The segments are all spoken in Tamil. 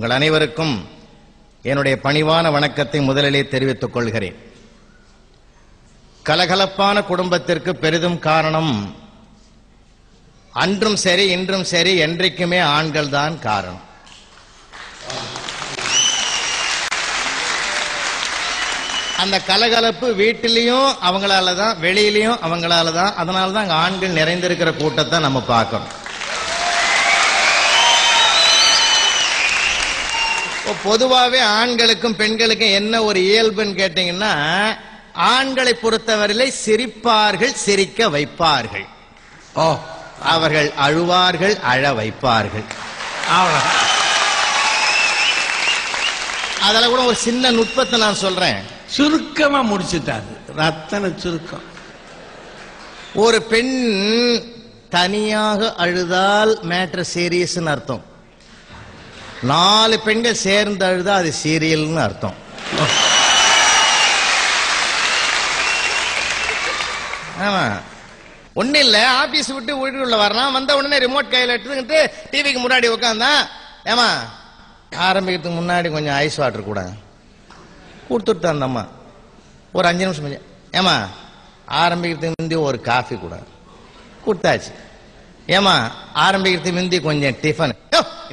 உங்கள் அனைவருக்கும் என்னுடைய பணிவான வணக்கத்தை முதலிலே தெரிவித்துக் கொள்கிறேன். கலகலப்பான குடும்பத்திற்கு பெரிதும் காரணம் அன்றும் சரி இன்றும் சரி என்றைக்குமே ஆண்கள் தான் காரணம். அந்த கலகலப்பு வீட்டிலையும் அவங்களால தான், வெளியிலையும் அவங்களால தான். அதனால தான் ஆண்கள் நிறைந்திருக்கிற கூட்டத்தை நம்ம பார்க்கணும். பொதுவாகவே ஆண்களுக்கும் பெண்களுக்கும் என்ன ஒரு இயல்புன்னு கேட்டீங்கன்னா, ஆண்களை பொறுத்தவரையிலே சிரிப்பார்கள், சிரிக்க வைப்பார்கள். அவர்கள் அழுவார்கள், அழ வைப்பார்கள். அதுல கூட ஒரு சின்ன நுட்பத்தை நான் சொல்றேன். சுருக்கமா முடிச்சுட்டாரு, ரத்தன சுருக்கம். ஒரு பெண் தனியாக அழுதால் மேட்டர் சீரியஸ்னு அர்த்தம். 4 பெண்கள் சேர்ந்து அழுதா அது சீரியல்னு அர்த்தம். ஆமா, ஒண்ணு இல்ல, ஆபீஸ் விட்டு வீட்டுக்குள்ள வரலாம், வந்த உடனே ரிமோட் கையில எடுத்துக்கிட்டு டிவிக்கு முன்னாடி உட்காந்தான். ஏமா ஆரம்பிக்கிறதுக்கு முன்னாடி கொஞ்சம் ஐஸ் வாட்டர் கூட கொடுத்துட்டு அந்த அம்மா ஒரு 5 நிமிஷம். ஏமா ஆரம்பிக்கிறதுக்கு முந்தி ஒரு காஃபி கூட கொடுத்தாச்சு. ஏமா ஆரம்பிக்கிறதுக்கு முந்தி கொஞ்சம் டிஃபன்.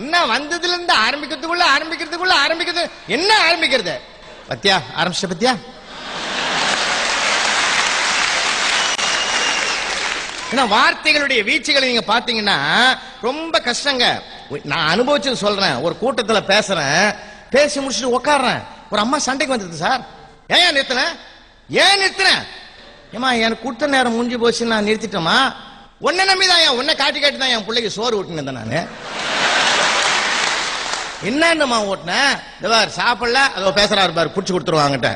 என்ன வந்ததுல இருந்து ஆரம்பிக்கிறது என்ன ஆரம்பிக்கிறது பத்தியா ஆரம்பிச்ச பத்தியா. ஏன்னா வார்த்தைகளுடைய வீச்சுகளை நீங்க பாத்தீங்கன்னா ரொம்ப கஷ்டங்க. நான் அனுபவிச்சு சொல்றேன். ஒரு கூட்டத்துல பேசுறேன், பேசி முடிச்சுட்டு உட்காடுறேன், ஒரு அம்மா சண்டைக்கு வந்துருது. சார் ஏன் நிறுத்தின? ஏமா எனக்கு கொடுத்த நேரம் முடிஞ்சு போச்சு, நான் நிறுத்திட்டோமா? உன்னை நம்பிதான், உன்னை காட்டி தான் என் பிள்ளைக்கு சோறு ஊட்டினேன் நானு. என்னமா ஓட்டினேன் சாப்பிடல, அதோ பேசுறாரு பாரு, புடிச்சு கொடுத்துருவாங்கிட்ட.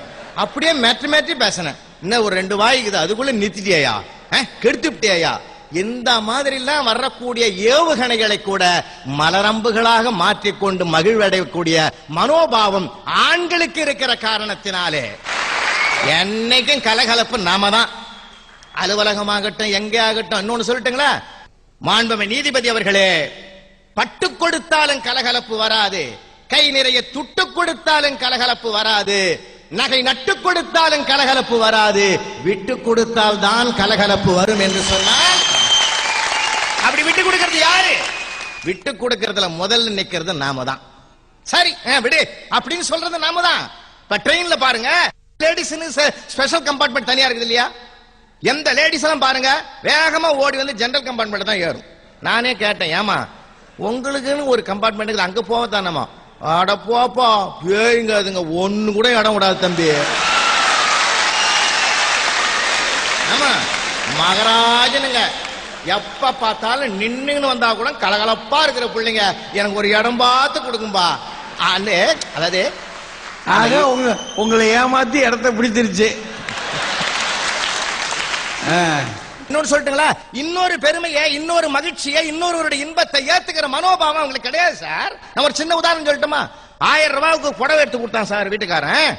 அப்படியே மேற்றி பேசினேன். இன்னும் ஒரு 2 வாய்க்குது, அதுக்குள்ள நிறுத்திட்டியா, கெடுத்துட்டியா? இந்த மாதிரி எல்லாம் வரக்கூடிய ஏவுகணைகளை கூட மலரம்புகளாக மாற்றிக்கொண்டு மகிழ்வடையக்கூடிய மனோபாவம் ஆண்களுக்கு இருக்கிற காரணத்தினாலே என்னைக்கும் கலகலப்பு நாம தான். அலுவலகமாகட்டும், எங்கே ஆகட்டும். இன்னொன்னு சொல்லட்டுங்களா, மாண்புமிகு நீதிபதி அவர்களே, பட்டு கொடுத்தாலும் கலகலப்பு வராது, கை நிறைய துட்டு கொடுத்தாலும் கலகலப்பு வராது, நகை நட்டு கொடுத்தாலும் கலகலப்பு வராது, விட்டு கொடுத்தால் தான் கலகலப்பு வரும் என்று சொன்னால், அப்படி விட்டு கொடுக்கிறது யாரு? விட்டு கொடுக்கிறதுல முதல்ல நிக்கிறது நாம தான். சரி விடு அப்படின்னு சொல்றது நாம தான். இப்ப ட்ரெயின்ல பாருங்க, லேடிஸ் ஸ்பெஷல் கம்பார்ட்மெண்ட் தனியா இருக்குது இல்லையா? எந்த லேடிஸ் எல்லாம் பாருங்க வேகமா ஓடி வந்து ஜெனரல் கம்பார்ட்மெண்ட் தான் ஏறும். நானே கேட்டேன், ஏமா உங்களுக்குன்னு ஒரு கம்பார்ட்மெண்ட் அங்க போவதானமா? அட போப்பா பேருங்க, அதுங்க ஒண்ணு கூட இடம் விடாது தம்பி. ஆமா, மகராஜனுங்க எப்ப பார்த்தாலும் நின்னுன்னு வந்தா கூட கலகலப்பா இருக்கிற பிள்ளைங்க எனக்கு ஒரு இடம் பார்த்து கொடுக்கும்பா. அதாவது உங்களை ஏமாத்தி இடத்த பிடிச்சிருச்சு. இன்னொரு சொல்லட்டுங்களா, இன்னொரு பெருமையை, இன்னொரு மகிழ்ச்சியை, இன்னொருவருடைய இன்பத்தை ஏத்துக்கிற மனோபாவம் அவங்களுக்கு கிடையாது சார். நான் ஒரு சின்ன உதாரணம் சொல்லட்டுமா? 1000 ரூபாய்க்கு புடவை எடுத்து கொடுத்தான் சார் வீட்டுக்காரன்.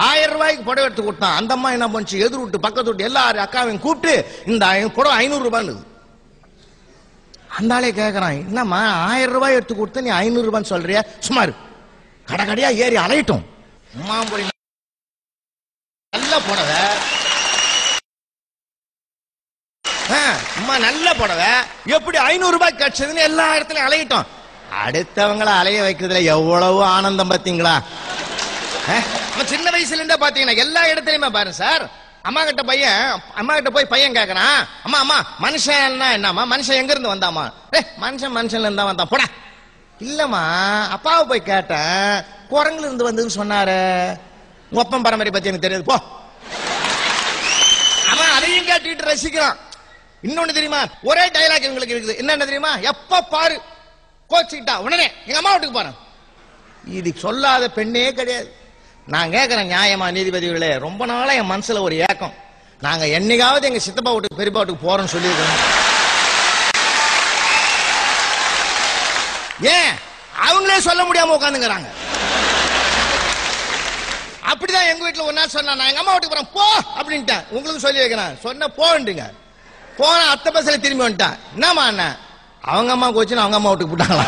1000 ரூபாய்க்கு புடவை எடுத்து கொடுத்தான். அந்த அம்மா என்ன பண்ணுச்சு, எதிர் விட்டு பக்கத்து விட்டு எல்லாரும் அக்காவையும் கூப்பிட்டு இந்த புடவை 500 ரூபான்னு. அந்த ஆளே கேட்கறான், என்னம்மா 1000 ரூபாய் எடுத்து கொடுத்த நீ 500 ரூபான்னு சொல்றியா? சுமார் கடைக்கடையா ஏறி அலையிட்டோம். மாம்பொழி நல்ல புடவை, நல்ல புடவை, எப்படி 500 ரூபாய் கிடைச்சதுன்னு எல்லா இடத்துலயும் அலையிட்டோம். அடுத்தவங்களை அலைய வைக்கிறதுல எவ்வளவு ஆனந்தம் பாத்தீங்களா? சின்ன வயசுல இருந்தே பாத்தீங்கன்னா எல்லா இடத்துலயுமே பாருங்க சார். அம்மா கிட்ட போய் பையன் கேக்குறான், அம்மா மனுஷன் என்னமா, மனுஷன் எங்க இருந்து வந்தாமா? மனுஷன்ல இருந்தா வந்தான் போடா. இல்லம்மா, அப்பாவை போய் கேட்டேன், குரங்குல இருந்து வந்ததுன்னு சொன்னாரு. ஒப்பம் பரம்பரை பத்தி எனக்கு தெரியாது போ. அவன் அதையும் கேட்டுக்கிட்டு ரசிக்கிறான். இன்னொன்னு தெரியுமா, ஒரே டயலாக் இவங்களுக்கு இருக்குது. என்ன தெரியுமா, எப்ப பாரு கோச்சிக்கிட்டா உடனே எங்க அம்மா வீட்டுக்கு போறேன். இது சொல்லாத பெண்ணே கிடையாது. நான் கேட்கிறேன், நியாயமா நீதிபதிகளே? ரொம்ப நாளா என் மனசுல ஒரு ஏக்கம், நாங்க என்னைக்காவது எங்க சித்தப்பா வீட்டுக்கு பெரியப்பா வீட்டுக்கு போறோம்னு சொல்லியிருக்கோம். ஏன் அவங்களே சொல்ல முடியாம உட்காந்துங்கிறாங்க. அப்படிதான் எங்க வீட்டுல ஒரு நாள் சொன்னா, நான் எங்க அம்மா வீட்டுக்கு போறேன் போ அப்படின்ட்டேன். உங்களுக்கு சொல்லி வைக்கிறேன், சொன்ன போண்டுங்க. போன அத்தை பஸ்ல திரும்பி வந்துட்டான். என்னமா அண்ணன் அவங்க அம்மா கோச்சுன்னு அவங்க அம்மா வீட்டுக்கு போட்டாங்களா?